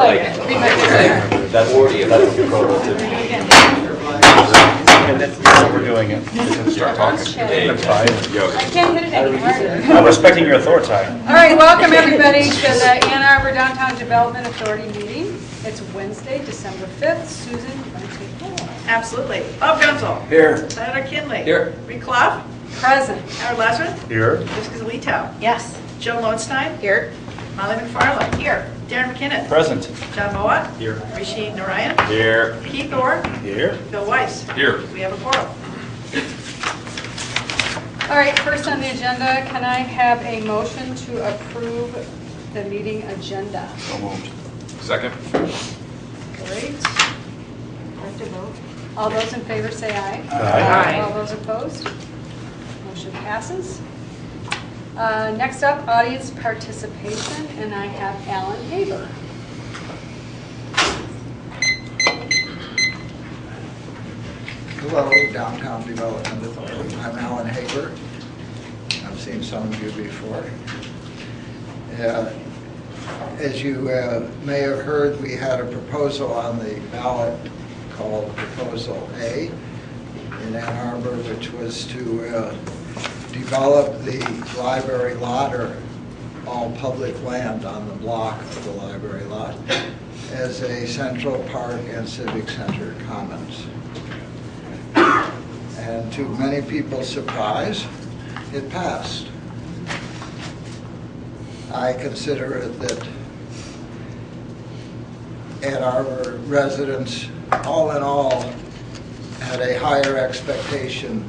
like it. that's the prototype. And that's how we're doing it. Start talking. That's fine. I can't hit it any harder. I'm respecting your authority. All right, welcome everybody to the Ann Arbor Downtown Development Authority meeting. It's Wednesday, December 5th. Susan, you want to take roll? Absolutely. Bob Gunzel. Here. Senator Kinley. Here. Rick Clough. Present. Howard Lazarus. Here. Jessica Zalito. Yes. Joan Lowenstein. Here. Molly McFarland. Here. Darren McKinnon. Present. John Moa. Here. Rishi Narayan. Here. Keith Orr. Here. Bill Weiss. Here. We have a quorum. All right, first on the agenda, can I have a motion to approve the meeting agenda? So moved. Second. Great. Have to vote. All those in favor say aye. Aye. All those opposed? Motion passes. Next up, audience participation, and I have Alan Haber. Hello, Downtown Development Authority. I'm Alan Haber. I've seen some of you before. As you may have heard, we had a proposal on the ballot called Proposal A in Ann Arbor, which was to develop the library lot, or all public land on the block of the library lot, as a Central Park and Civic Center Commons. And to many people's surprise, it passed. I consider it that Ann Arbor residents, all in all, had a higher expectation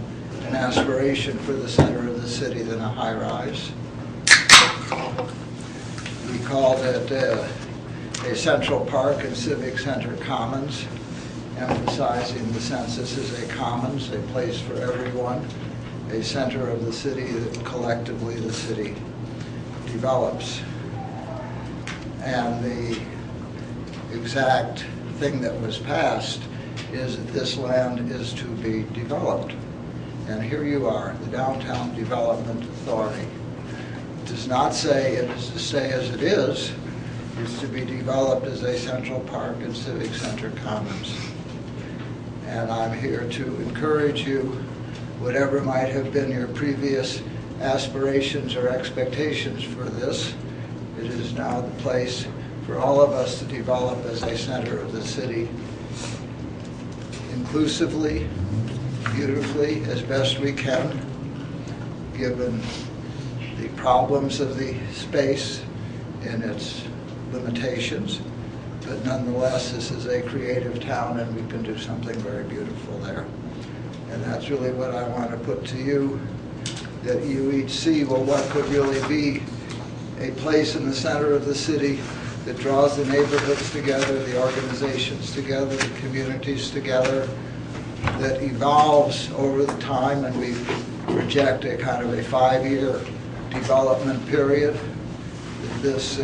and aspiration for the center of the city than a high-rise. We called it a Central Park and Civic Center Commons, emphasizing the census as a commons, a place for everyone, a center of the city that collectively the city develops. And the exact thing that was passed is that this land is to be developed. And here you are, the Downtown Development Authority. It does not say it is to stay as it is. It's to be developed as a Central Park and Civic Center Commons. And I'm here to encourage you, whatever might have been your previous aspirations or expectations for this, it is now the place for all of us to develop as a center of the city, inclusively, beautifully, as best we can, given the problems of the space and its limitations. But nonetheless, this is a creative town, and we can do something very beautiful there. And that's really what I want to put to you, that you each see, well, what could really be a place in the center of the city that draws the neighborhoods together, the organizations together, the communities together, that evolves over the time, and we project a kind of a 5-year development period. This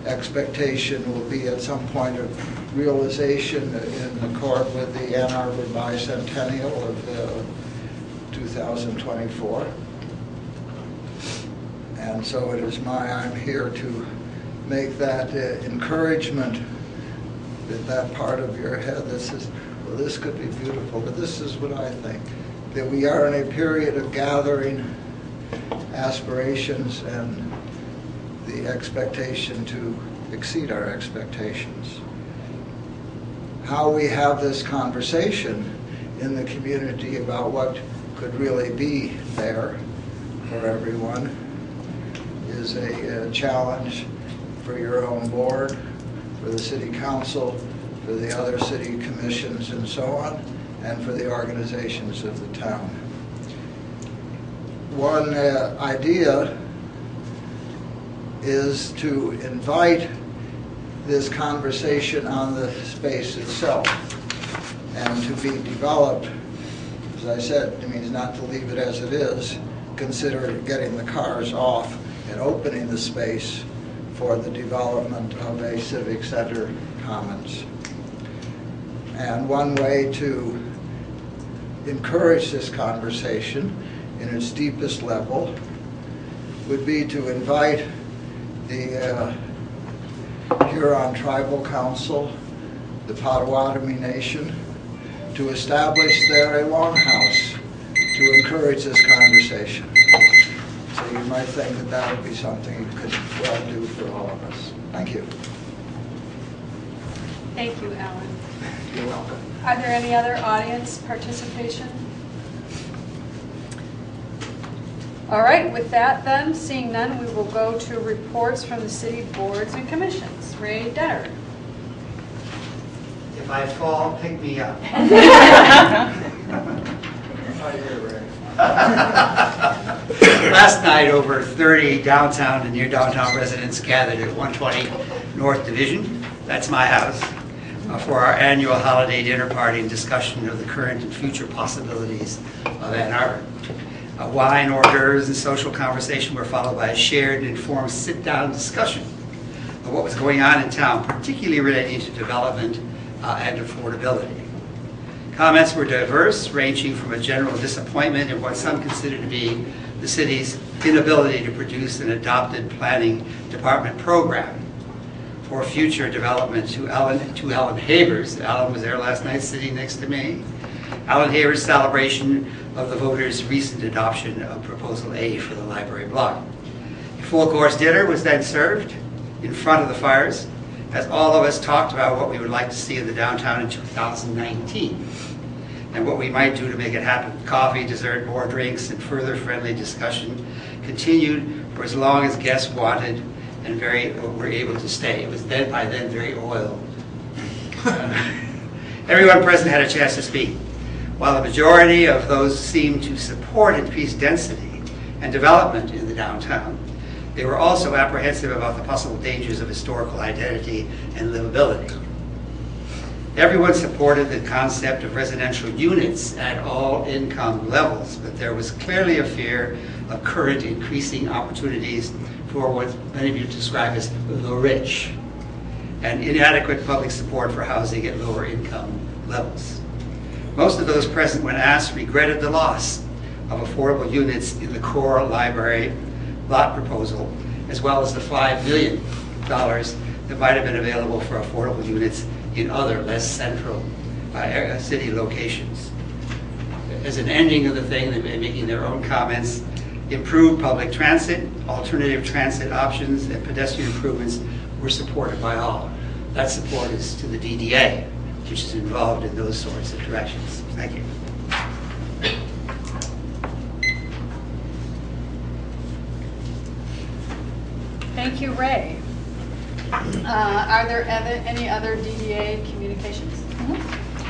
expectation will be at some point of realization in accord with the Ann Arbor bicentennial of 2024. And so it is I'm here to make that encouragement, that part of your head that says, well, this could be beautiful, but this is what I think, that we are in a period of gathering aspirations and the expectation to exceed our expectations. How we have this conversation in the community about what could really be there for everyone is a challenge for your own board, for the city council, for the other city commissions and so on, and for the organizations of the town. One idea is to invite this conversation on the space itself and to be developed. As I said, it means not to leave it as it is. Consider getting the cars off and opening the space for the development of a civic center commons. And one way to encourage this conversation in its deepest level would be to invite the Huron Tribal Council, the Potawatomi Nation, to establish there a longhouse to encourage this conversation. So you might think that that would be something you could well do for all of us. Thank you. Thank you, Alan. You're welcome. Are there any other audience participation? All right, with that then, seeing none, we will go to reports from the city boards and commissions. Ray Detter. If I fall, pick me up. Last night, over 30 downtown and near downtown residents gathered at 120 North Division, that's my house, for our annual holiday dinner party and discussion of the current and future possibilities of Ann Arbor. Wine, hors d'oeuvres, and social conversation were followed by a shared and informed sit-down discussion of what was going on in town, particularly relating to development and affordability. Comments were diverse, ranging from a general disappointment in what some consider to be the city's inability to produce an adopted planning department program for future development to Alan Havers. Alan was there last night sitting next to me. Alan Havers' celebration of the voters' recent adoption of Proposal A for the library block. A full-course dinner was then served in front of the fires as all of us talked about what we would like to see in the downtown in 2019 and what we might do to make it happen. Coffee, dessert, more drinks, and further friendly discussion continued for as long as guests wanted and were able to stay. It was by then very oiled. Everyone present had a chance to speak. While the majority of those seemed to support increased density and development in the downtown, they were also apprehensive about the possible dangers of historical identity and livability. Everyone supported the concept of residential units at all income levels, but there was clearly a fear of current increasing opportunities for what many of you describe as the rich, and inadequate public support for housing at lower income levels. Most of those present when asked regretted the loss of affordable units in the core library lot proposal, as well as the $5 million that might have been available for affordable units in other less central city locations. As an ending of the thing, they've been making their own comments. Improved public transit, alternative transit options, and pedestrian improvements were supported by all. That support is to the DDA, which is involved in those sorts of directions. Thank you. Thank you, Ray. Are there any other DDA communications?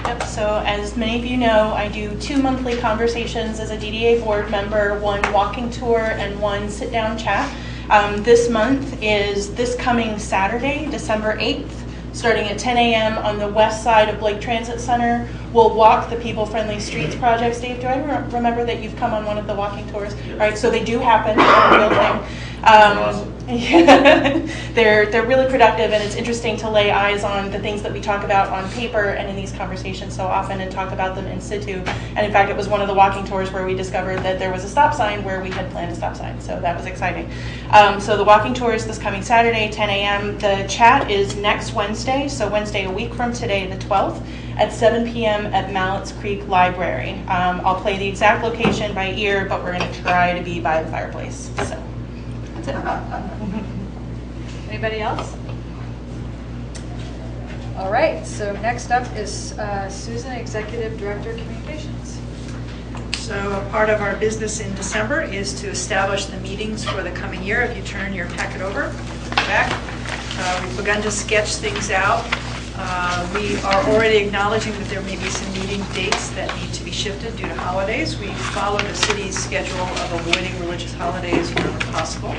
Yep, so as many of you know, I do 2 monthly conversations as a DDA board member, 1 walking tour and 1 sit-down chat. This month is this coming Saturday, December 8th, starting at 10 a.m. on the west side of Blake Transit Center. We'll walk the People-Friendly Streets projects. Dave, do I remember that you've come on one of the walking tours? All right, so they do happen. They're a real thing. Awesome. They're really productive, and it's interesting to lay eyes on the things that we talk about on paper and in these conversations so often and talk about them in situ. And in fact, it was one of the walking tours where we discovered that there was a stop sign where we had planned a stop sign, so that was exciting. So the walking tour is this coming Saturday, 10 a.m. The chat is next Wednesday, so Wednesday a week from today, the 12th, at 7 p.m. at Mallett's Creek Library. I'll play the exact location by ear, but we're going to try to be by the fireplace. So that's it. Anybody else? All right, so next up is Susan, Executive Director, Communications. So a part of our business in December is to establish the meetings for the coming year. If you turn your packet over, back, we've begun to sketch things out. We are already acknowledging that there may be some meeting dates that need to be shifted due to holidays. We follow the city's schedule of avoiding religious holidays wherever possible.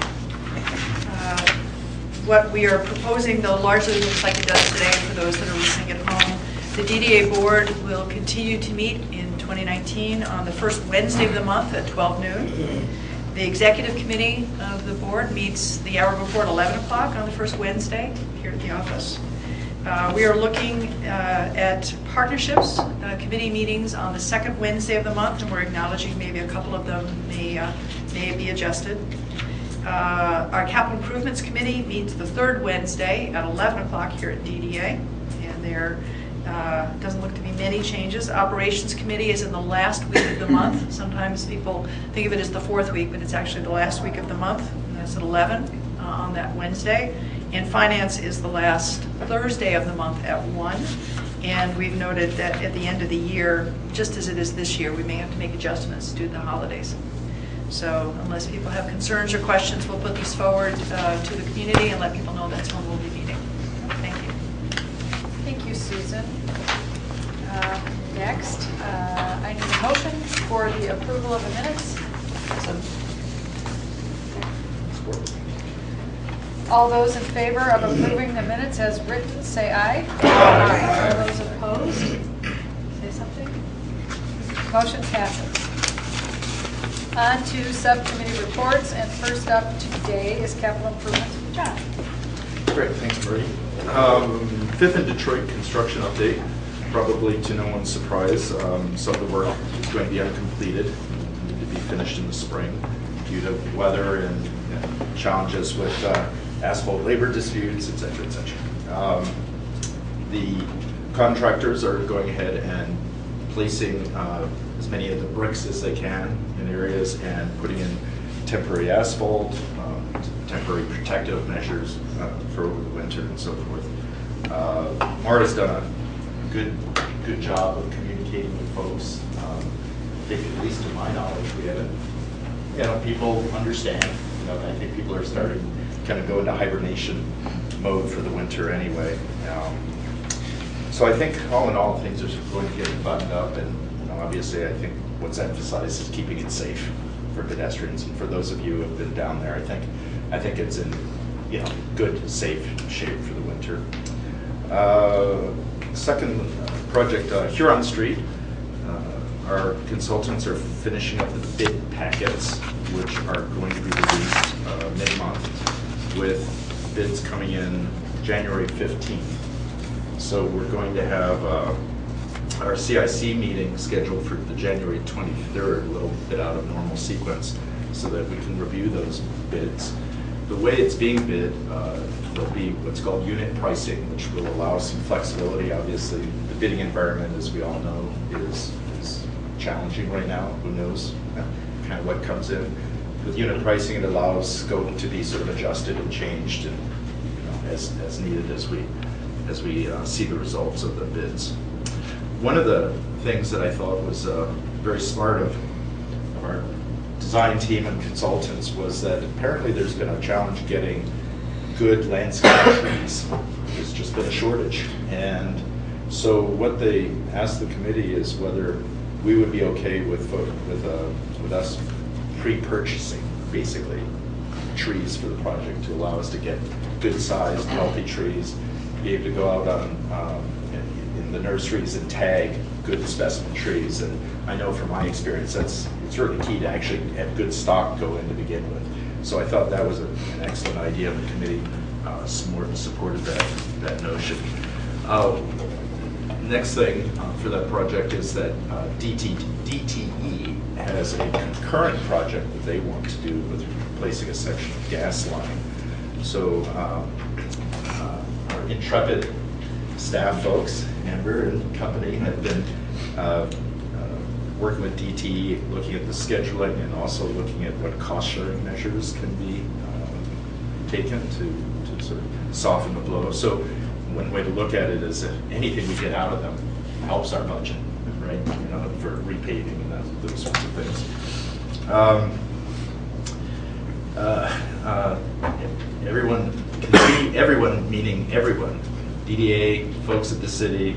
What we are proposing, though, largely looks like it does today for those that are listening at home. The DDA board will continue to meet in 2019 on the first Wednesday of the month at 12 noon. The executive committee of the board meets the hour before at 11 o'clock on the first Wednesday here at the office. We are looking at partnerships committee meetings on the second Wednesday of the month, and we're acknowledging maybe a couple of them may be adjusted. Our Capital Improvements Committee meets the third Wednesday at 11 o'clock here at DDA, and there doesn't look to be many changes. Operations Committee is in the last week of the month. Sometimes people think of it as the fourth week, but it's actually the last week of the month, and that's at 11 on that Wednesday. And Finance is the last Thursday of the month at 1. And we've noted that at the end of the year, just as it is this year, we may have to make adjustments due to the holidays. So unless people have concerns or questions, we'll put these forward to the community and let people know that's when we'll be meeting. Thank you. Thank you, Susan. Next, I need a motion for the approval of the minutes. All those in favor of approving the minutes as written, say aye. Aye. All those opposed, say something. Motion passes. On to subcommittee reports, and first up today is capital improvements. John. Great, thanks, Marie. Fifth and Detroit construction update. Probably to no one's surprise, some of the work is going to be uncompleted, need to be finished in the spring due to weather and challenges with asphalt labor disputes, et cetera, et cetera. The contractors are going ahead and placing as many of the bricks as they can in areas and putting in temporary asphalt, temporary protective measures for over the winter and so forth. Marta's done a good job of communicating with folks. I think, at least to my knowledge, we haven't, people understand. I think people are starting to kind of go into hibernation mode for the winter anyway. So I think all in all, things are going to get buttoned up, and obviously I think what's emphasized is keeping it safe for pedestrians. And for those of you who have been down there, I think it's in good, safe shape for the winter. Second project, Huron Street. Our consultants are finishing up the bid packets, which are going to be released mid-month, with bids coming in January 15th. So we're going to have our CIC meeting scheduled for the January 23rd, a little bit out of normal sequence, so that we can review those bids. The way it's being bid, there'll be what's called unit pricing, which will allow some flexibility. Obviously, the bidding environment, as we all know, is challenging right now. Who knows kind of what comes in. With unit pricing, it allows scope to be sort of adjusted and changed, and as needed as we see the results of the bids. One of the things that I thought was very smart of our design team and consultants was that apparently there's been a challenge getting good landscape trees. There's just been a shortage. And so what they asked the committee is whether we would be okay with us pre-purchasing, basically, trees for the project to allow us to get good-sized, healthy trees, be able to go out on in the nurseries and tag good specimen trees. And I know from my experience it's really key to actually have good stock go in to begin with. So I thought that was an excellent idea, and the committee supported that notion. Next thing for that project is that DTE has a concurrent project that they want to do with replacing a section of gas line. So our intrepid staff folks, Amber and company, have been working with DTE, looking at the scheduling and also looking at what cost-sharing measures can be taken to sort of soften the blow. So one way to look at it is if anything we get out of them helps our budget, right? For repaving and those sorts of things. Everyone can see, everyone meaning everyone, DDA, folks at the city,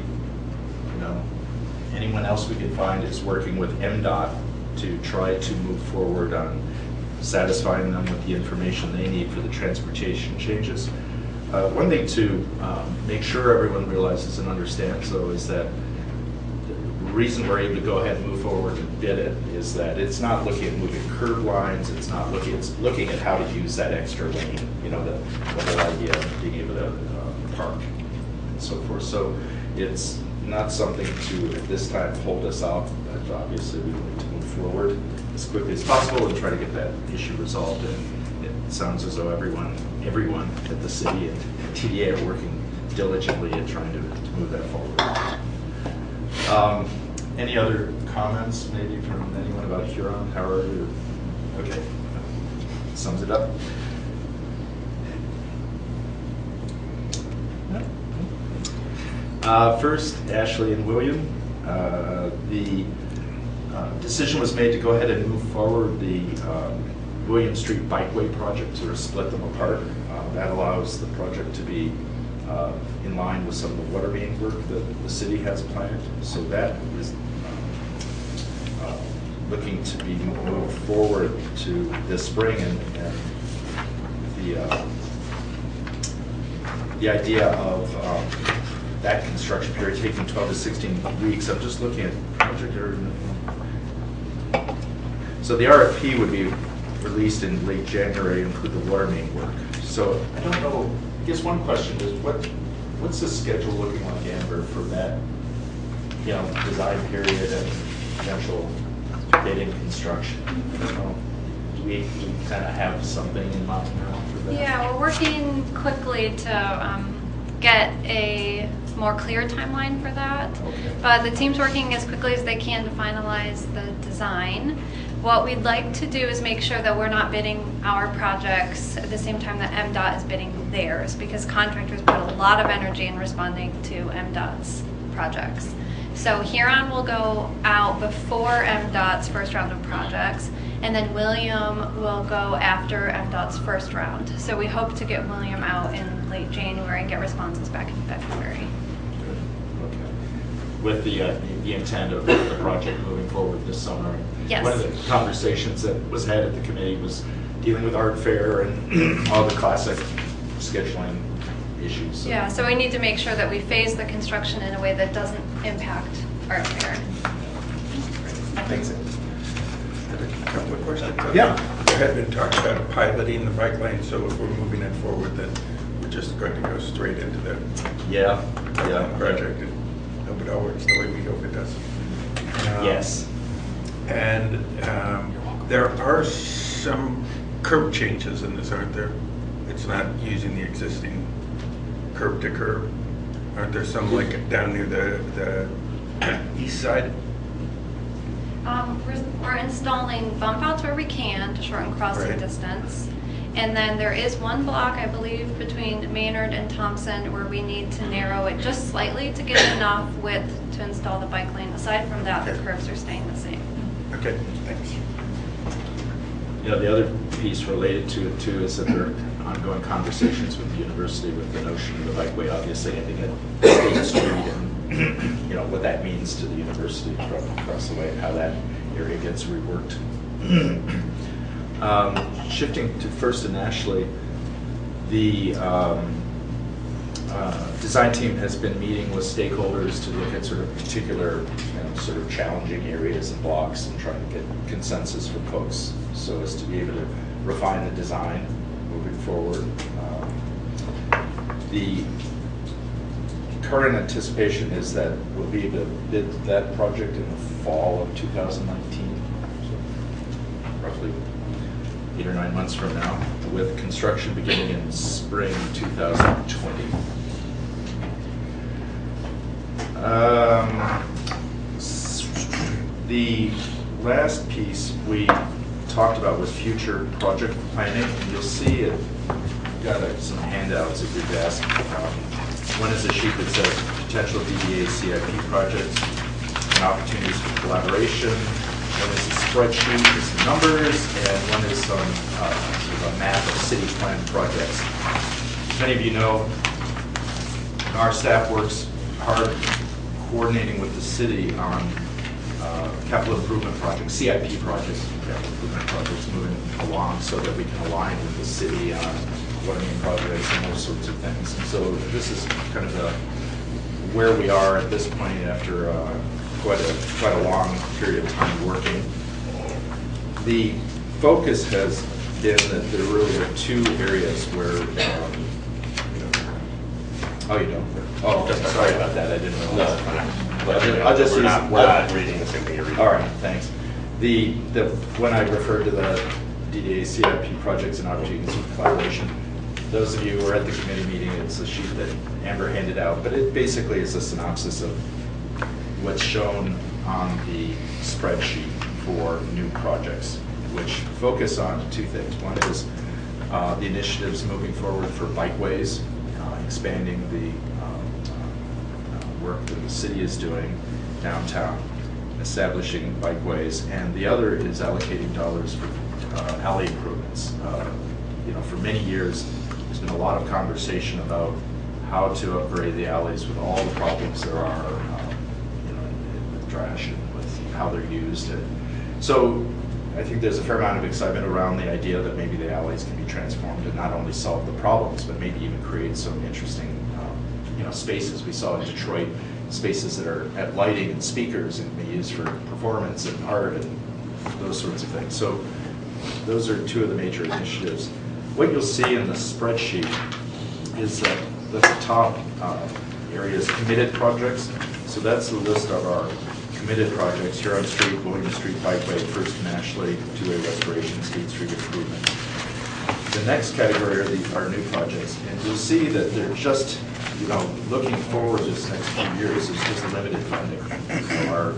anyone else we can find is working with MDOT to try to move forward on satisfying them with the information they need for the transportation changes. One thing to make sure everyone realizes and understands, though, is that the reason we're able to go ahead and move forward and bid it is that it's not looking at moving curb lines, it's looking at how to use that extra lane, the whole idea of being able to park and so forth. So it's not something to, at this time, hold us out, but obviously we need to move forward. as quickly as possible and try to get that issue resolved. And it sounds as though everyone at the city and TDA are working diligently at trying to move that forward. Any other comments maybe from anyone about Huron? Howard? Okay, sums it up. First, Ashley and William. The decision was made to go ahead and move forward the William Street Bikeway project, sort of split them apart. That allows the project to be in line with some of the water main work that the city has planned. So that is looking to be moved forward to this spring, and the idea of that construction period taking 12 to 16 weeks. I'm just looking at project area. So the RFP would be released in late January, include the water main work. So I don't know, I guess one question is what's the schedule looking like, Amber, for that, design period and potential bidding construction? I don't know. Do we kind of have something in mind now for that? Yeah, we're working quickly to get a more clear timeline for that. Okay. But the team's working as quickly as they can to finalize the design. What we'd like to do is make sure that we're not bidding our projects at the same time that MDOT is bidding theirs, because contractors put a lot of energy in responding to MDOT's projects. So Huron will go out before MDOT's first round of projects, and then William will go after MDOT's first round. So we hope to get William out in late January and get responses back in February. Okay. With the intent of the project moving forward this summer. Yes. One of the conversations that was had at the committee was dealing with art fair and all the classic scheduling issues. So. Yeah, so we need to make sure that we phase the construction in a way that doesn't impact art fair. Thanks. A couple of questions. Yeah. There had been talk about piloting the bike lane, so if we're moving it forward, then we're just going to go straight into the Yeah. project and hope it all works the way we hope it does. Yes. And there are some curb changes in this, aren't there? It's not using the existing curb to curb. Aren't there some like down near the east side? We're installing bump outs where we can to shorten crossing Right. distance. And then there is one block, I believe, between Maynard and Thompson where we need to narrow it just slightly to get enough width to install the bike lane. Aside from that, the Okay. curbs are staying the same. Okay, thanks. The other piece related to it too is that there are ongoing conversations with the university with the notion of the bikeway obviously ending at State Street and what that means to the university across the way and how that area gets reworked. Shifting to First and Ashley, the design team has been meeting with stakeholders to look at sort of particular sort of challenging areas and blocks and trying to get consensus from folks so as to be able to refine the design moving forward. The current anticipation is that we'll be able to bid that project in the fall of 2019, so roughly 8 or 9 months from now, with construction beginning in spring 2020. The last piece we talked about was future project planning. And you'll see it, got some handouts at your desk. One is a sheet that says potential DDA CIP projects and opportunities for collaboration. One is a spreadsheet with some numbers, and one is some sort of a map of city planned projects. As many of you know, our staff works hard coordinating with the city on capital improvement projects, CIP projects, capital improvement projects moving along so that we can align with the city on water main projects and those sorts of things. And so this is kind of where we are at this point after quite a long period of time working. The focus has been that there really are two areas where oh, you don't? Oh, sorry about that. I didn't realize. No, I'll just we're use not reading the same thing you're reading. All right, thanks. When I referred to the DDA CIP projects and opportunities for collaboration, those of you who were at the committee meeting, it's a sheet that Amber handed out, but it basically is a synopsis of what's shown on the spreadsheet for new projects, which focus on two things. One is the initiatives moving forward for bikeways, expanding the work that the city is doing downtown, establishing bikeways, and the other is allocating dollars for alley improvements. For many years, there's been a lot of conversation about how to upgrade the alleys with all the problems there are, with trash and with how they're used. So I think there's a fair amount of excitement around the idea that maybe the alleys can be transformed and not only solve the problems, but maybe even create some interesting spaces. We saw in Detroit spaces that are at lighting and speakers and can be used for performance and art and those sorts of things. So those are two of the major initiatives. What you'll see in the spreadsheet is that the top area is committed projects. So that's the list of our committed projects: Huron Street, William Street Bikeway, First and Ashley, two-way restoration, State Street improvement. The next category are our new projects, and you'll see that they're just, looking forward this next few years is just limited funding. Our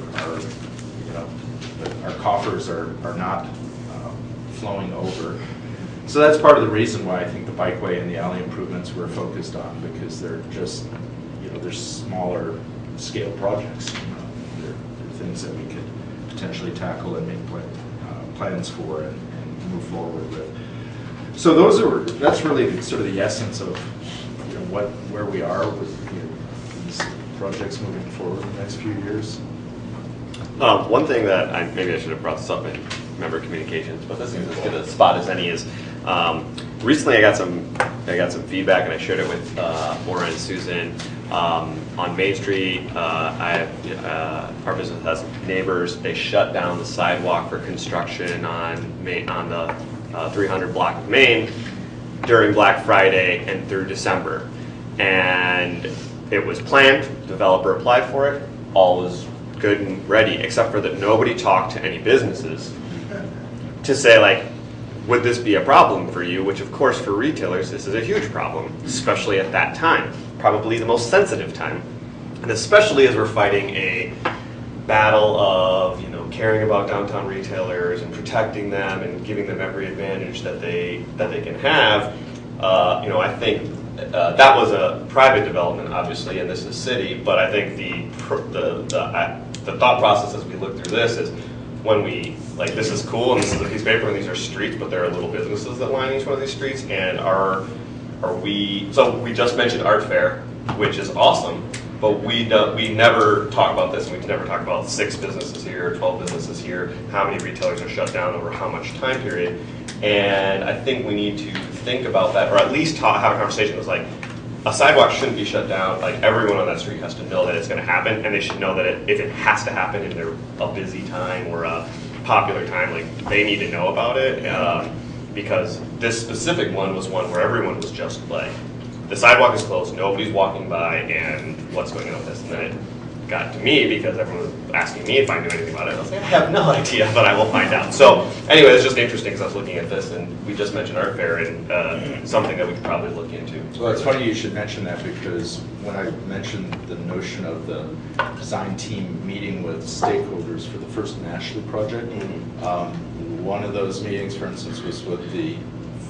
coffers are not flowing over. So that's part of the reason why I think the bikeway and the alley improvements we're focused on, because they're just, they're smaller scale projects. They're things that we could potentially tackle and make plans for and move forward with. So that's really sort of the essence of where we are with these projects moving forward in the next few years. One thing that maybe I should have brought this up in member communications, but this is as good a spot as any, is recently I got some feedback, and I shared it with Maura and Susan. On Main Street, our business has neighbors. They shut down the sidewalk for construction on the 300 block of Main during Black Friday and through December. And it was planned, developer applied for it, all was good and ready, except for that nobody talked to any businesses to say, would this be a problem for you? Which, of course, for retailers, this is a huge problem, especially at that time, probably the most sensitive time. And especially as we're fighting a battle of, caring about downtown retailers and protecting them and giving them every advantage that they can have. I think that was a private development, obviously, and this is city. But I think the thought process as we look through this is, when we, this is cool and this is a piece of paper and these are streets, but there are little businesses that line each one of these streets, and so we just mentioned Art Fair, which is awesome, but we never talk about this, and we never talk about 6 businesses here, 12 businesses here, how many retailers are shut down over how much time period. And I think we need to think about that, or at least have a conversation that's a sidewalk shouldn't be shut down. Everyone on that street has to know that it's going to happen, and they should know that if it has to happen in a busy time or a popular time, they need to know about it. Because this specific one was one where everyone was just the sidewalk is closed, nobody's walking by, and what's going on with this? And then it got to me because everyone was asking me if I knew anything about it. I was like, I have no idea, but I will find out. So anyway, it's just interesting because I was looking at this, and we just mentioned Art Fair, and something that we could probably look into. Well, it's funny you should mention that, because when I mentioned the notion of the design team meeting with stakeholders for the First and Ashley project, one of those meetings, for instance, was with the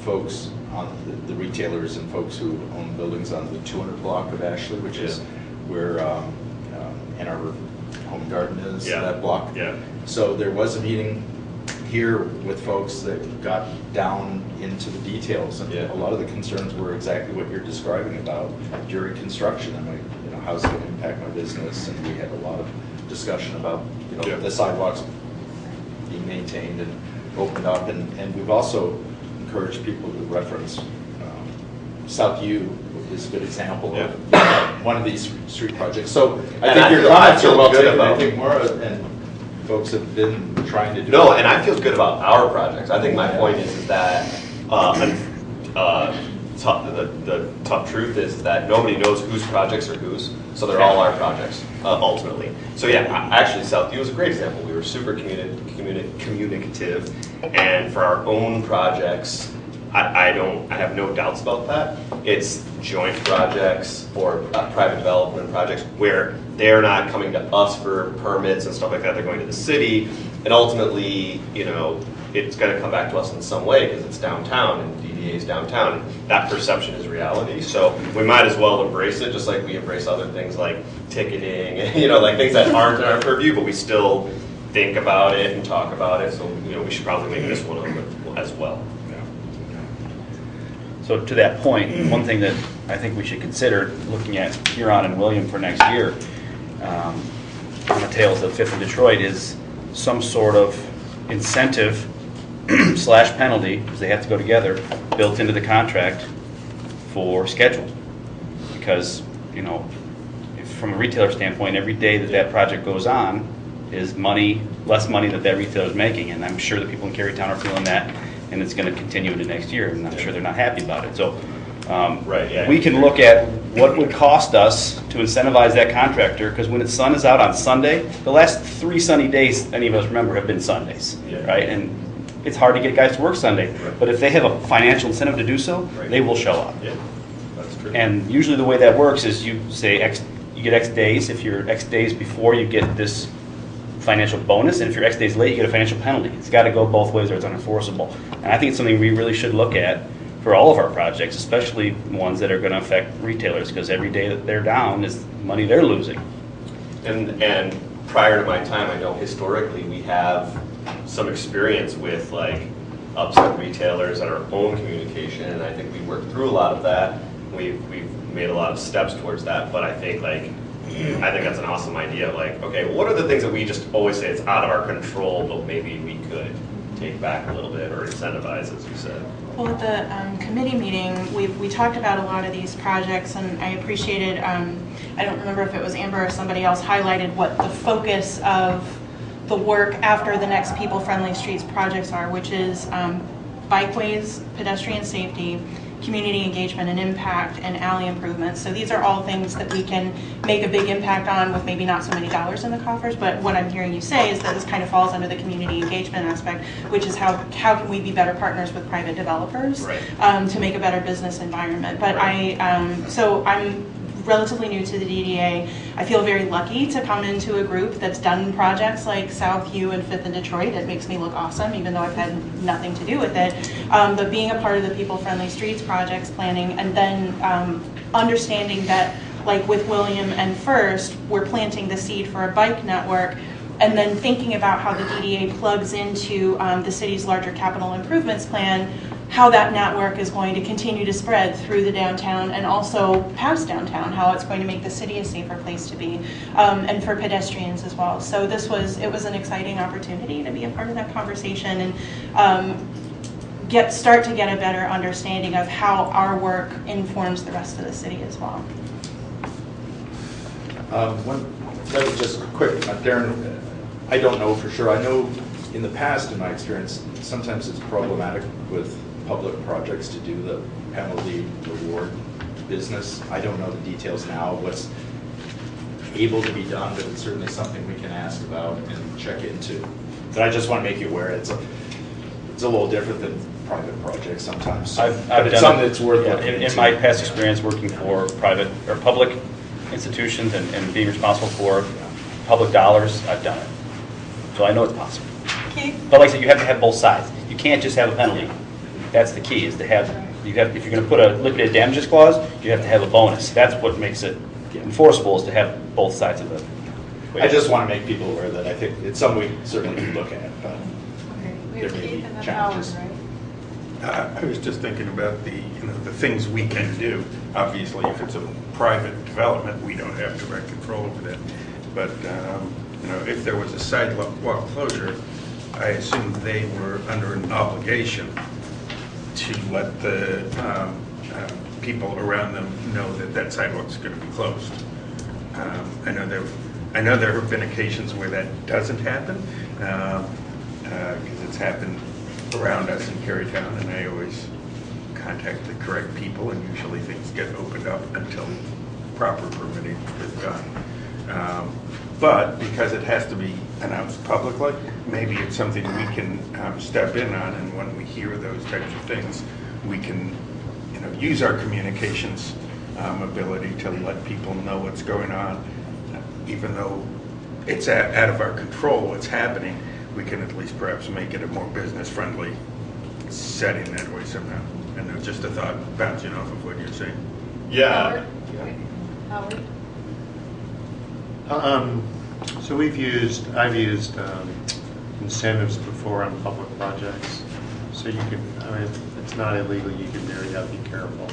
folks on the retailers and folks who own buildings on the 200 block of Ashley, which is where Ann Arbor Home and Garden is, that block. Yeah. So there was a meeting here with folks that got down into the details, and a lot of the concerns were exactly what you're describing about during construction. And how's it going to impact my business? And we had a lot of discussion about the sidewalks being maintained and opened up, and we've also encouraged people to reference South U is a good example of one of these street projects. So I think your comments are well taken. I think Maura and folks have been trying to do No, and I feel good about our projects. I think my point is that the tough truth is that nobody knows whose projects are whose, so they're all our projects, ultimately. So yeah, actually Southview was a great example. We were super communicative, and for our own projects, I have no doubts about that. It's joint projects or private development projects where they're not coming to us for permits and stuff like that. They're going to the city, and ultimately, you know, it's going to come back to us in some way because it's downtown and DDA is downtown. And that perception is reality. So we might as well embrace it, just like we embrace other things like ticketing, and, you know, like things that aren't in our purview, but we still think about it and talk about it. So, you know, we should probably make this one of them as well. So to that point, one thing that I think we should consider looking at Huron and William for next year, on the tails of 5th and Detroit, is some sort of incentive / penalty, because they have to go together, built into the contract for schedule. Because, you know, if from a retailer standpoint, every day that that project goes on is money, less money that retailer is making, and I'm sure the people in Carytown are feeling that, and it's going to continue into next year, and I'm sure they're not happy about it. So we can look at what would cost us to incentivize that contractor, because when the sun is out on Sunday, the last 3 sunny days any of us remember have been Sundays, right? And it's hard to get guys to work Sunday, but if they have a financial incentive to do so, they will show up. Yeah, that's true. And usually the way that works is you say you get X days. If you're X days before, you get this financial bonus, and if you're X days late, you get a financial penalty. It's got to go both ways or it's unenforceable. And I think it's something we really should look at for all of our projects, especially ones that are going to affect retailers, because every day that they're down is money they're losing. And prior to my time, I know historically we have some experience with like upset retailers and our own communication, and I think we worked through a lot of that. We've made a lot of steps towards that, but I think that's an awesome idea. Like, okay, what are the things that we just always say it's out of our control, but maybe we could take back a little bit or incentivize, as you said? Well, at the committee meeting, we talked about a lot of these projects, and I appreciated, I don't remember if it was Amber or somebody else highlighted what the focus of the work after the next people-friendly streets projects are, which is bikeways, pedestrian safety, community engagement and impact, and alley improvements. So these are all things that we can make a big impact on with maybe not so many dollars in the coffers, but what I'm hearing you say is that this kind of falls under the community engagement aspect, which is how can we be better partners with private developers, right, to make a better business environment. But right. So I'm relatively new to the DDA. I feel very lucky to come into a group that's done projects like Southview and 5th and Detroit. It makes me look awesome, even though I've had nothing to do with it. But being a part of the people-friendly streets projects planning, and then understanding that, like with William and First, we're planting the seed for a bike network, and then thinking about how the DDA plugs into the city's larger capital improvements plan, how that network is going to continue to spread through the downtown and also past downtown, how it's going to make the city a safer place to be, and for pedestrians as well. So it was an exciting opportunity to be a part of that conversation and start to get a better understanding of how our work informs the rest of the city as well. Let me just quick, Darren, I don't know for sure. I know in the past, in my experience, sometimes it's problematic with public projects to do the penalty reward business. I don't know the details now, what's able to be done, but it's certainly something we can ask about and check into. But I just want to make you aware it's a little different than private projects sometimes. But it's something that's worth looking into. In my past experience working for private or public institutions and being responsible for public dollars, I've done it. So I know it's possible. But like I said, you have to have both sides. You can't just have a penalty. That's the key, is to have, if you're going to put a liquidated damages clause, you have to have a bonus. That's what makes it enforceable, is to have both sides of it. I just want to make people aware that I think it's something we certainly can look at, but there may be challenges. I was just thinking about the things we can do. Obviously, if it's a private development, we don't have direct control over that. But if there was a sidewalk closure, I assume they were under an obligation to let the people around them know that sidewalk's going to be closed. I know there have been occasions where that doesn't happen, because it's happened around us in Carytown, and I always contact the correct people, and usually things get opened up until proper permitting is done. But because it has to be announced publicly, maybe it's something we can step in on, and when we hear those types of things, we can, use our communications ability to let people know what's going on. Even though it's out of our control what's happening, we can at least perhaps make it a more business-friendly setting that way somehow. And just a thought bouncing off of what you're saying. Yeah. Howard? So I've used incentives before on public projects. So you can, it's not illegal, you can very have to be careful.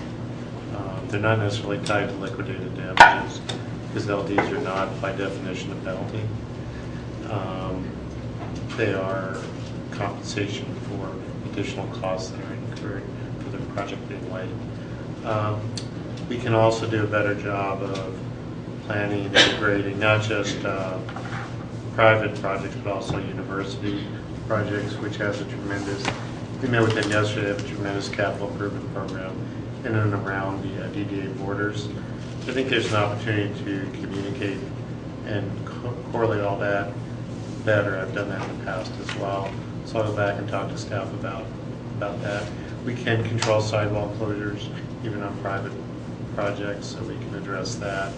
They're not necessarily tied to liquidated damages, because LDs are not by definition a penalty. They are compensation for additional costs that are incurred for the project being late. We can also do a better job of planning and integrating not just private projects, but also university projects, which has a tremendous, we met with them yesterday, they have a tremendous capital improvement program in and around the DDA borders. I think there's an opportunity to communicate and correlate all that better. I've done that in the past as well. So I'll go back and talk to staff about that. We can control sidewalk closures even on private projects, so we can address that.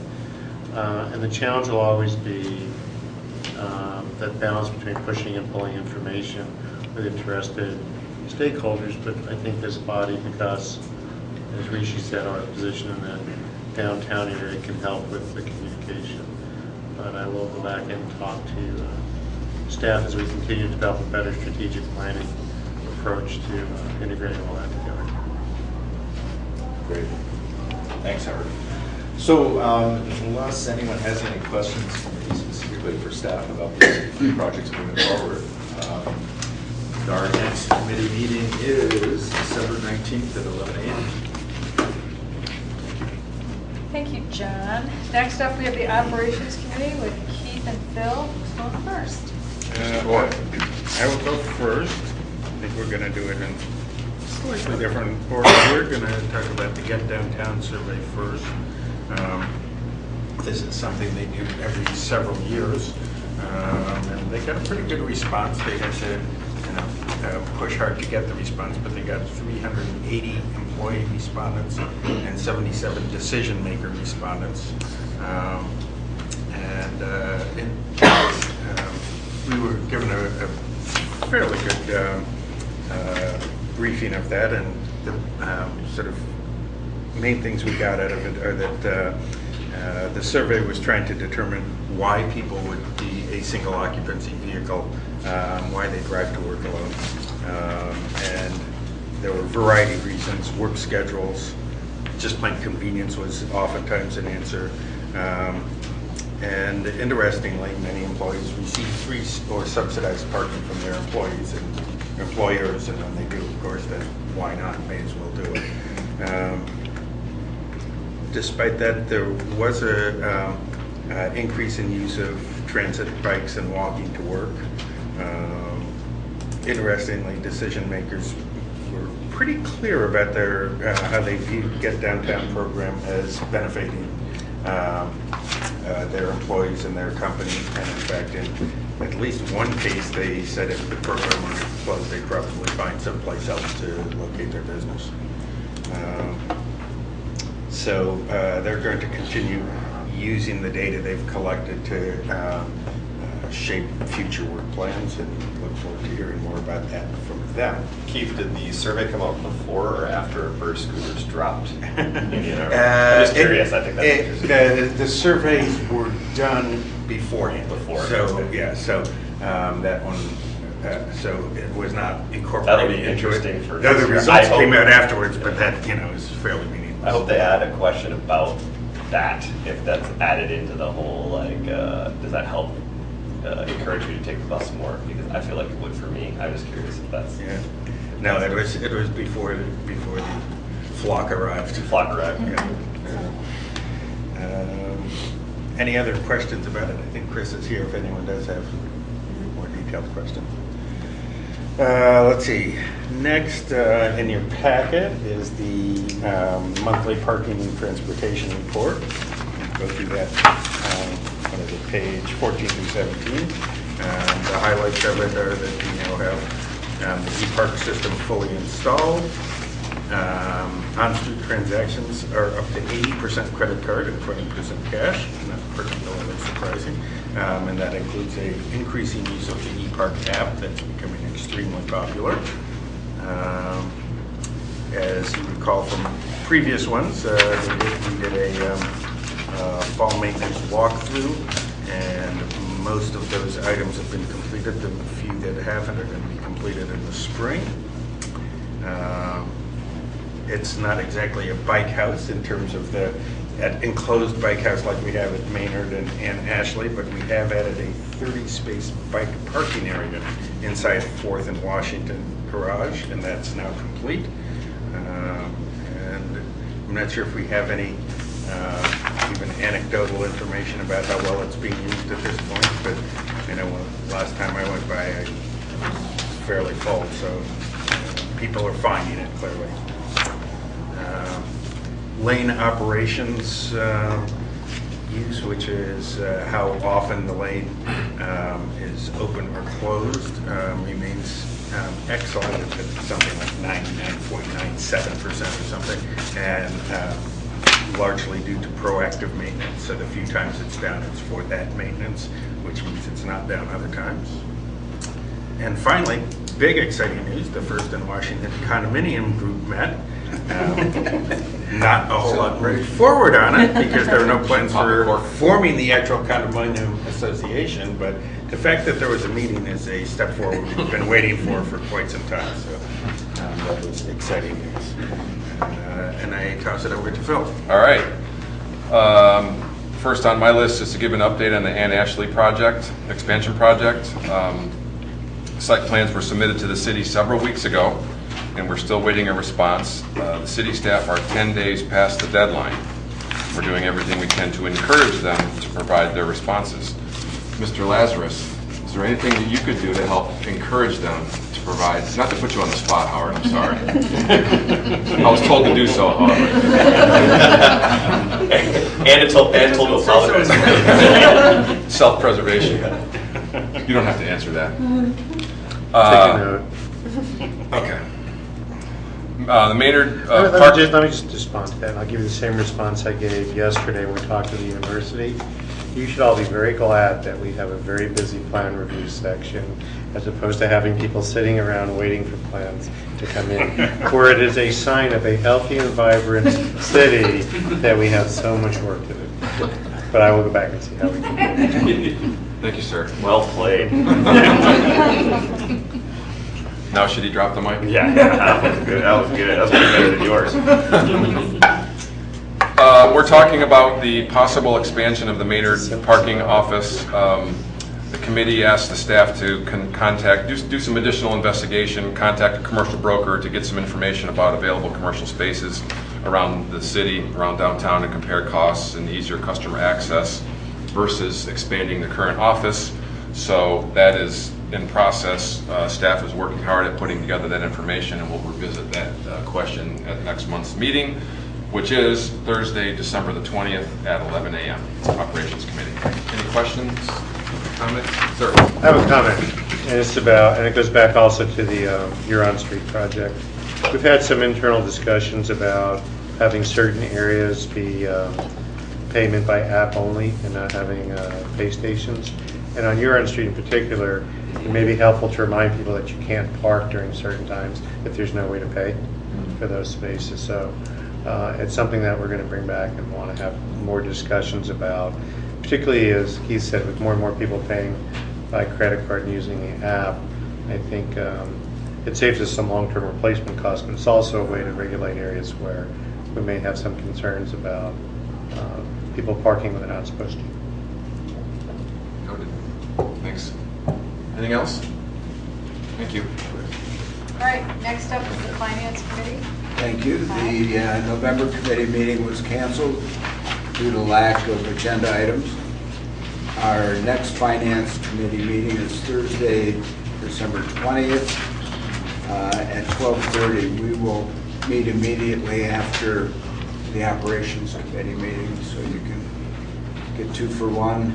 And the challenge will always be that balance between pushing and pulling information with interested stakeholders. But I think this body, because, as Rishi said, our position in the downtown area can help with the communication. But I will go back and talk to staff as we continue to develop a better strategic planning approach to integrating all that together. Great. Thanks, Howard. So unless anyone has any questions specifically for staff about these projects moving forward, our next committee meeting is December 19th at 11 a.m. Thank you, John. Next up, we have the Operations Committee with Keith and Phil. Who's going first? I will go first. I think we're going to do it in slightly different order. We're going to talk about the Get Downtown survey first. This is something they do every several years, and they got a pretty good response. They had to, push hard to get the response, but they got 380 employee respondents and 77 decision maker respondents. We were given a fairly good briefing of that, and the sort of main things we got out of it are that the survey was trying to determine why people would be a single occupancy vehicle, why they drive to work alone. And there were a variety of reasons: work schedules, just plain convenience was oftentimes an answer. And interestingly, many employees receive free or subsidized parking from their employees and employers, and when they do, of course, then why not? May as well do it. Despite that, there was a increase in use of transit bikes and walking to work. Interestingly, decision makers were pretty clear about their how they viewed Get Downtown program as benefiting their employees and their company. And in fact, in at least one case, they said if the program were closed, they'd probably find someplace else to locate their business. So they're going to continue using the data they've collected to shape future work plans, and look forward to hearing more about that from them. Keith, did the survey come out before or after Burr Scooters dropped? I'm just curious. I think that's interesting. The surveys were done beforehand. So okay. Yeah, so that one. So it was not incorporated. That'll be into interesting it. for The next year. results came out afterwards, but that is fairly meaningless. I hope they add a question about that, if that's added into the whole, does that help encourage you to take the bus more? Because I feel like it would for me. I'm just curious if that's... Yeah. No, it was before the flock arrived. Yeah. Any other questions about it? I think Chris is here if anyone does have more detailed questions. Let's see. Next in your packet is the monthly parking and transportation report. Go through that. What is it? Page 14 through 17. The highlights of it are that we now have the e-park system fully installed. On-street transactions are up to 80% credit card and 20% cash. Not particularly surprising. And that includes an increasing use of the e-park app that's becoming extremely popular. As you recall from previous ones, we did a fall maintenance walkthrough, and most of those items have been completed. The few that haven't are going to be completed in the spring. It's not exactly a bike house in terms of the enclosed bike house like we have at Maynard and Ashley, but we have added a 30-space bike parking area inside 4th and Washington garage, and that's now complete. And I'm not sure if we have any even anecdotal information about how well it's being used at this point, but you know, last time I went by, it was fairly full, so people are finding it clearly. Lane operations use, which is how often the lane is open or closed, remains excellent at something like 99.97% or something, and largely due to proactive maintenance. So the few times it's down, it's for that maintenance, which means it's not down other times. And finally, big exciting news, the First and Washington Condominium Group met. Not a whole lot moved forward on it because there are no plans for forming the actual condominium association, but the fact that there was a meeting is a step forward we've been waiting for quite some time, so that was exciting news. And I toss it over to Phil. All right. First on my list is to give an update on the Ann Ashley project, expansion project. Site plans were submitted to the city several weeks ago, and we're still waiting a response. The city staff are 10 days past the deadline. We're doing everything we can to encourage them to provide their responses. Mr. Lazarus, is there anything that you could do to help encourage them to provide, not to put you on the spot, Howard, I'm sorry. I was told to do so, however. and told to apologize. Self-preservation. You don't have to answer that. Take a note. Okay. The Maynard let me just respond to that. And I'll give you the same response I gave yesterday when we talked to the university. You should all be very glad that we have a very busy plan review section as opposed to having people sitting around waiting for plans to come in. For it is a sign of a healthy and vibrant city that we have so much work to do. But I will go back and see how we can do it. Thank you, sir. Well played. Now should he drop the mic? Yeah, that was good. That was good. That's better than yours. We're talking about the possible expansion of the Maynard parking office. The committee asked the staff to do some additional investigation, contact a commercial broker to get some information about available commercial spaces around the city, around downtown, and compare costs and easier customer access versus expanding the current office. So that is in process. Staff is working hard at putting together that information, and we'll revisit that question at next month's meeting, which is Thursday, December the 20th at 11 a.m. Operations Committee. Any questions, comments? Sir? I have a comment, and it's about, and it goes back also to the Huron Street project. We've had some internal discussions about having certain areas be payment by app only and not having pay stations. And on Huron Street in particular, it may be helpful to remind people that you can't park during certain times if there's no way to pay for those spaces. So it's something that we're going to bring back and want to have more discussions about, particularly as Keith said, with more and more people paying by credit card and using the app. I think it saves us some long-term replacement costs, but it's also a way to regulate areas where we may have some concerns about people parking when they're not supposed to. Noted. Thanks. Anything else? Thank you. All right, next up is the Finance Committee. Thank you. The November committee meeting was canceled due to lack of agenda items. Our next Finance Committee meeting is Thursday, December 20th at 12:30. We will meet immediately after the Operations Committee meeting, so you can get 2 for 1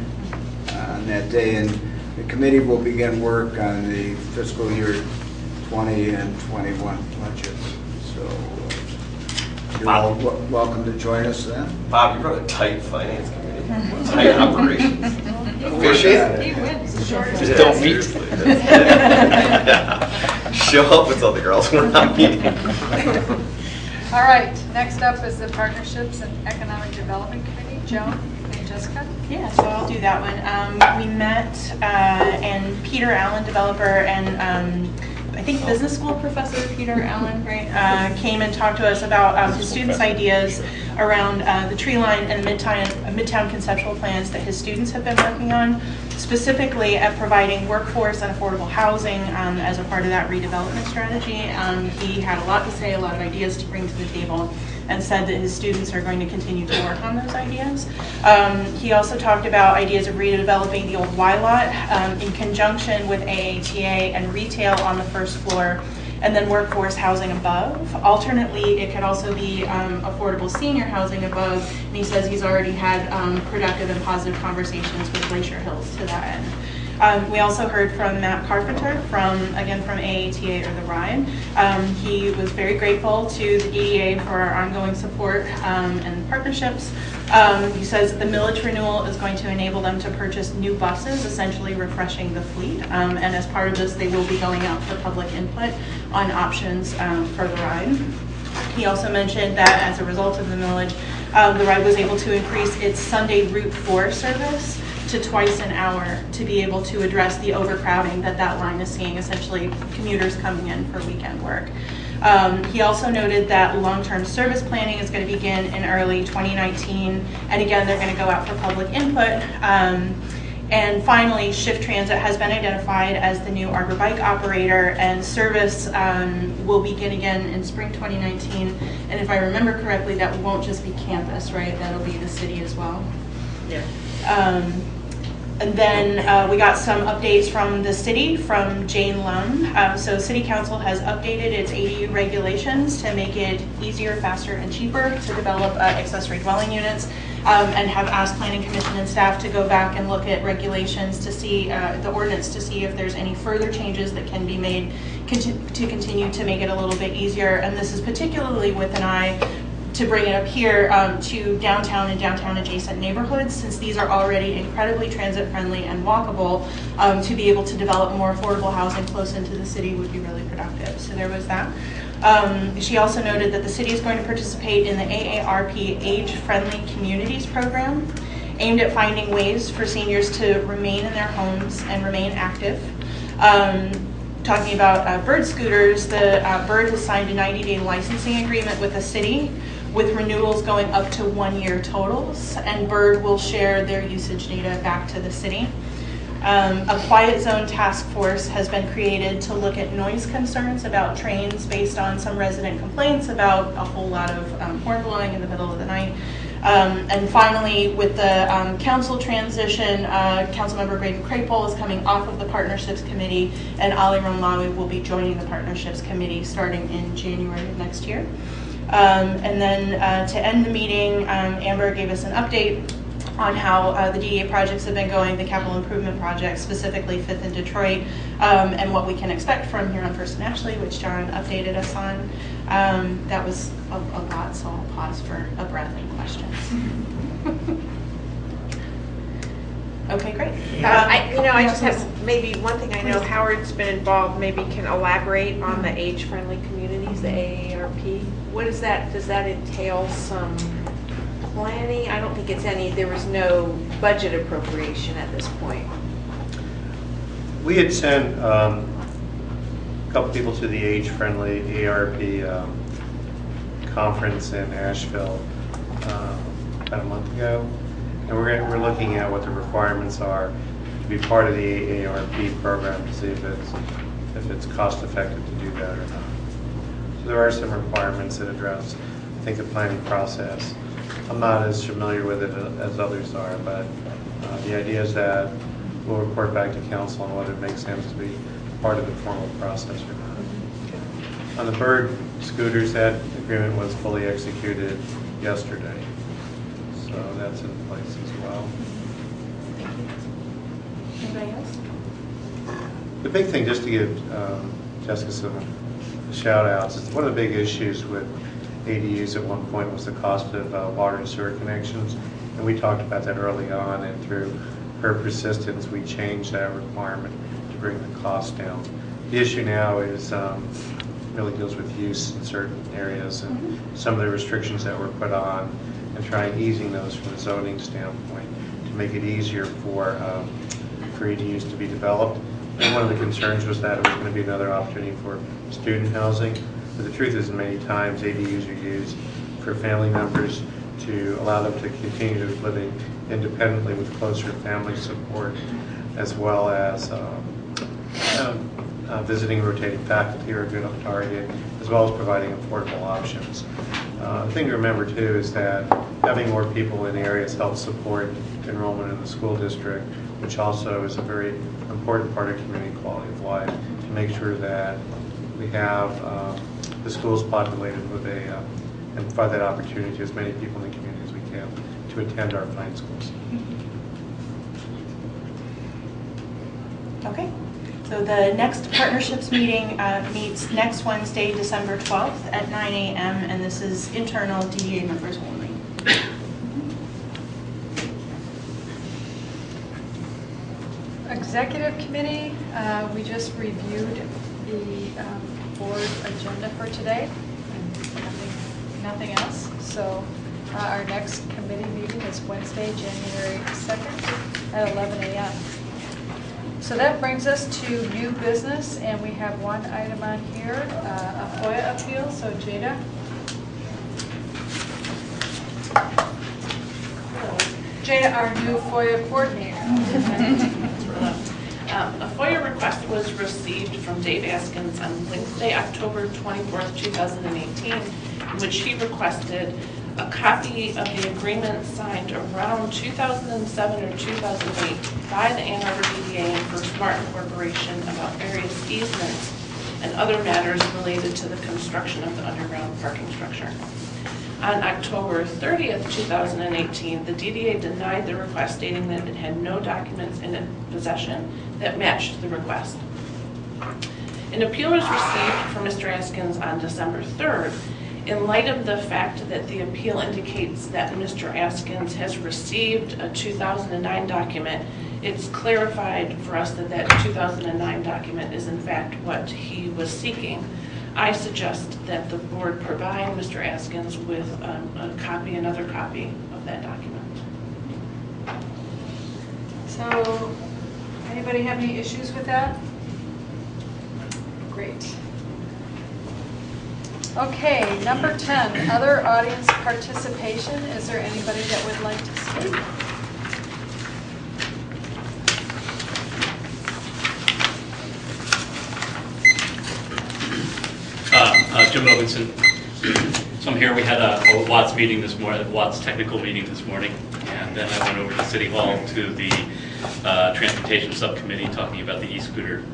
on that day. And the committee will begin work on the fiscal year 20 and 21 budgets. So you're all welcome to join us then. Bob, you run a tight finance committee, tight operations. Fishy? He wins. Just don't meet. Show up with all the girls. We're not meeting. All right, next up is the Partnerships and Economic Development Committee. Joan and Jessica? Yeah, so I'll do that one. We met, and Peter Allen, developer, and I think business school professor Peter Allen, right, came and talked to us about his students' ideas around the tree line and Midtown conceptual plans that his students have been working on, specifically at providing workforce and affordable housing as a part of that redevelopment strategy. He had a lot to say, a lot of ideas to bring to the table, and said that his students are going to continue to work on those ideas. He also talked about ideas of redeveloping the old Y lot in conjunction with AATA and retail on the first floor, and then workforce housing above. Alternately, it could also be affordable senior housing above, and he says he's already had productive and positive conversations with Glacier Hills to that end. We also heard from Matt Carpenter, again from AATA or the RIDE. He was very grateful to the DDA for our ongoing support and partnerships. He says the millage renewal is going to enable them to purchase new buses, essentially refreshing the fleet. And as part of this, they will be going out for public input on options for the RIDE. He also mentioned that as a result of the millage, the RIDE was able to increase its Sunday Route 4 service to twice an hour to be able to address the overcrowding that line is seeing, essentially commuters coming in for weekend work. He also noted that long-term service planning is going to begin in early 2019, and again, they're going to go out for public input. And finally, Shift Transit has been identified as the new Arbor bike operator, and service will begin again in spring 2019. And if I remember correctly, that won't just be campus, right? That'll be the city as well. Yeah. And then we got some updates from the city, from Jane Lum. So City Council has updated its ADU regulations to make it easier, faster, and cheaper to develop accessory dwelling units, and have asked Planning Commission and staff to go back and look at regulations to see, the ordinance, to see if there's any further changes that can be made to continue to make it a little bit easier. And this is particularly with an eye to bring it up here to downtown and downtown adjacent neighborhoods, since these are already incredibly transit friendly and walkable. To be able to develop more affordable housing close into the city would be really productive. So there was that. She also noted that the city is going to participate in the AARP Age-Friendly Communities program, aimed at finding ways for seniors to remain in their homes and remain active. Talking about bird scooters, the Bird has signed a 90-day licensing agreement with the city, with renewals going up to 1 year totals, and Bird will share their usage data back to the city. A quiet zone task force has been created to look at noise concerns about trains based on some resident complaints about a whole lot of horn blowing in the middle of the night. And finally, with the council transition, Councilmember Braden Crapel is coming off of the Partnerships Committee, and Ali Romlawi will be joining the Partnerships Committee starting in January of next year. And then to end the meeting, Amber gave us an update on how the DDA projects have been going, the capital improvement projects, specifically 5th and Detroit, and what we can expect from here on First and Ashley, which John updated us on. That was a lot, so I'll pause for a breath and questions. Okay, great. I just have maybe one thing. I know Howard's been involved, maybe can elaborate on the age-friendly communities, the AARP. What is that? Does that entail some planning? I don't think it's there was no budget appropriation at this point. We had sent a couple people to the age-friendly AARP conference in Asheville about a month ago. And we're looking at what the requirements are to be part of the AARP program to see if it's cost effective to do that or not. So there are some requirements that address, I think, the planning process. I'm not as familiar with it as others are, but the idea is that we'll report back to council on whether it makes sense to be part of the formal process or not. On the Bird scooters, that agreement was fully executed yesterday. So that's in place as well. Anybody else? The big thing, just to give Jessica some shout outs, is one of the big issues with ADUs at one point was the cost of water and sewer connections. And we talked about that early on, and through her persistence, we changed that requirement to bring the cost down. The issue now is really deals with use in certain areas and some of the restrictions that were put on, and trying easing those from a zoning standpoint to make it easier for ADUs to be developed. And one of the concerns was that it was going to be another opportunity for student housing. But the truth is, many times ADUs are used for family members to allow them to continue living independently with closer family support, as well as visiting rotating faculty are a good target, as well as providing affordable options. The thing to remember too is that having more people in areas helps support enrollment in the school district, which also is a very important part of community quality of life, to make sure that we have the schools populated with and provide that opportunity to as many people in the community as we can to attend our fine schools. Okay. So the next partnerships meeting meets next Wednesday, December 12th at 9 a.m. and this is internal DDA members only. Executive committee, we just reviewed the board agenda for today. And nothing else. So our next committee meeting is Wednesday, January 2nd at 11 a.m. So that brings us to new business, and we have one item on here, a FOIA appeal. So Jada. Jada, our new FOIA coordinator. A FOIA request was received from Dave Askins on Wednesday, October 24th, 2018, in which he requested a copy of the agreement signed around 2007 or 2008 by the Ann Arbor DDA and First Martin Corporation about various easements and other matters related to the construction of the underground parking structure. On October 30th, 2018, the DDA denied the request, stating that it had no documents in its possession that matched the request. An appeal was received from Mr. Askins on December 3rd. In light of the fact that the appeal indicates that Mr. Askins has received a 2009 document, it's clarified for us that that 2009 document is in fact what he was seeking. I suggest that the board provide Mr. Askins with a copy, another copy of that document. So, anybody have any issues with that? Great. Okay, number 10, other audience participation. Is there anybody that would like to speak? Jim Robinson. So I'm here. We had a Watts meeting this morning, Watts technical meeting this morning, and then I went over to City Hall to the Transportation Subcommittee talking about the e-scooter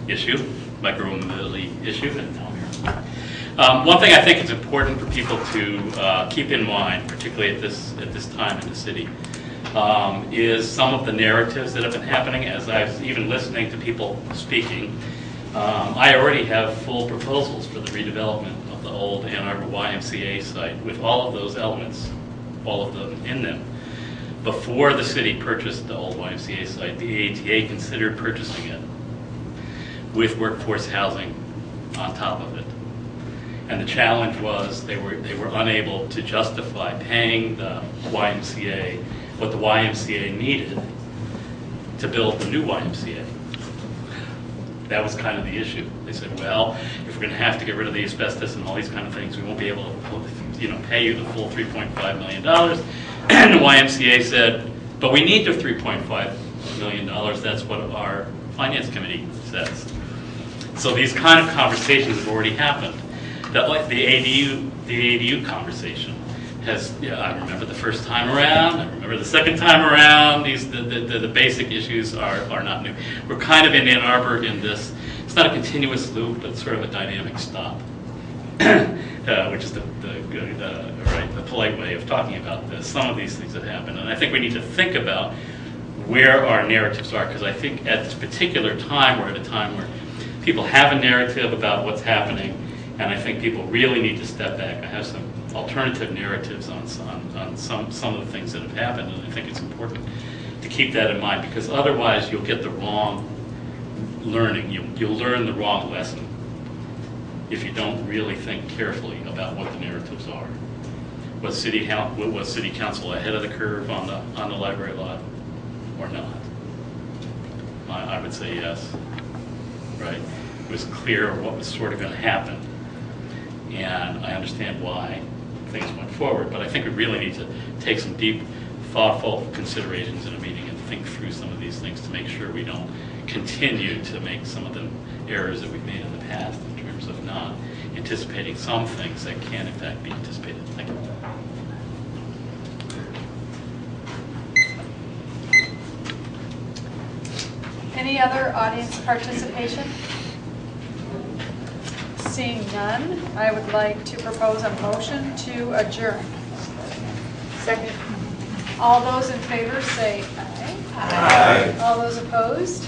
issue, micro-mobility issue, and now I'm here. One thing I think is important for people to keep in mind, particularly at this time in the city, is some of the narratives that have been happening. As I was even listening to people speaking, I already have full proposals for the redevelopment of the old Ann Arbor YMCA site with all of those elements, all of them in them. Before the city purchased the old YMCA site, the ATA considered purchasing it with workforce housing on top of it. And the challenge was they were unable to justify paying the YMCA what the YMCA needed to build the new YMCA. That was kind of the issue. They said, well, if we're going to have to get rid of the asbestos and all these kind of things, we won't be able to, pay you the full $3.5 million. And the YMCA said, but we need the $3.5 million. That's what our finance committee says. So these kind of conversations have already happened. The ADU conversation has, I remember the first time around, I remember the second time around. The basic issues are not new. We're kind of in Ann Arbor in this it's not a continuous loop, but sort of a dynamic stop, which is the polite way of talking about this. Some of these things that happen, and I think we need to think about where our narratives are, because I think at this particular time, we're at a time where people have a narrative about what's happening, and I think people really need to step back. I have some alternative narratives on some of the things that have happened, and I think it's important to keep that in mind, because otherwise you'll get the wrong learning. You'll learn the wrong lesson if you don't really think carefully about what the narratives are. Was city council ahead of the curve on the library lot or not? I would say yes. Right? It was clear what was sort of going to happen, and I understand why things went forward, but I think we really need to take some deep, thoughtful considerations in a meeting and think through some of these things to make sure we don't continue to make some of the errors that we've made in the past in terms of not anticipating some things that can in fact be anticipated. Thank you. Any other audience participation? Seeing none, I would like to propose a motion to adjourn. Second. All those in favor say aye. Aye. All those opposed?